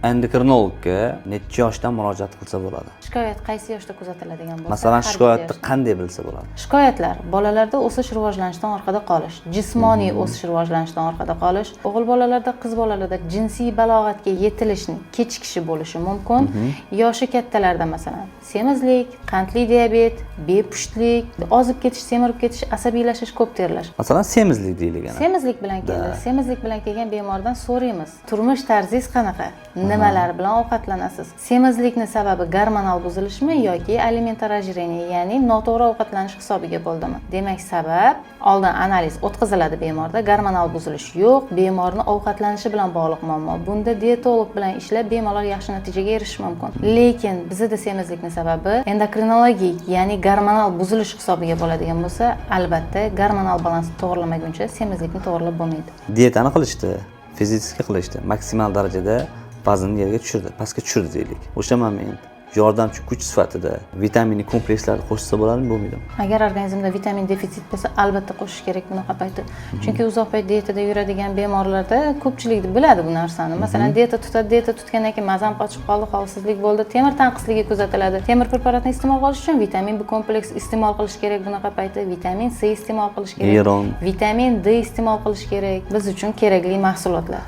Endokrinologga necha yoshdan murojaat qilsa bo'ladi? Shikoyat qaysi yoshda kuzatiladigan bo'lsa, Masalan, har bitta shikoyatni yoshda. qanday bilsa bo'ladi? Shikoyatlar bolalarda o'sish rivojlanishdan orqada qolish, jismoniy o'sish rivojlanishdan orqada qolish, o'g'il bolalarda, qiz bolalarda jinsiy balog'atga yetilishning kechikishi bo'lishi mumkin. Yoshi kattalarda masalan, semizlik, qandli diabet, bepushtlik, ozib ketish, semirib ketish, asabiylashish, ko'p terlash. Masalan, semizlik deylik ana. Semizlik bilan keldi. Semizlik bilan kelgan bemordan so'raymiz. Turmush tarzingiz qanaqa? Nimalar bilan ovqatlanasiz? Semizlikning sababi gormonal buzilishmi yoki alimentarajreniya, ya'ni noto'g'ri ovqatlanish hisobiga bo'ldimi? Demak, sabab oldin analiz o'tkaziladi bemorda. Gormonal buzilish yo'q, bemorning ovqatlanishi bilan bog'liq muammo. Bunda dietolog bilan ishlab bemalol yaxshi natijaga erishish mumkin. Lekin bizda semizlikning sababi endokrinologik, ya'ni gormonal buzilish hisobiga bo'ladigan bo'lsa, albatta gormonal balansni to'g'rilamaguncha semizlikni to'g'rilab bo'lmaydi. Dietani qilishdi, fiziska qilishdi, maksimal darajada vaznni yerga tushirdi, pastga tushirdi deylik. O'sha moment yordamchi kuch sifatida vitamin komplekslarni qo'shsa bo'ladimi, bo'lmaydimi? Agar organizmda vitamin defitsit bo'lsa, albatta qo'shish kerak bunaqa paytda. Chunki uzoq payt dietada yuradigan bemorlarda ko'pchilik biladi bu narsani. Masalan, dieta tutgandan keyin mazam qochib qoldi, holsizlik bo'ldi, temir tanqisligi kuzatiladi. Temir preparatini iste'mol qilish uchun vitamin B kompleks iste'mol qilish kerak bunaqa paytda, vitamin C iste'mol qilish kerak, Iron, vitamin D iste'mol qilish kerak. Biz uchun kerakli mahsulotlar.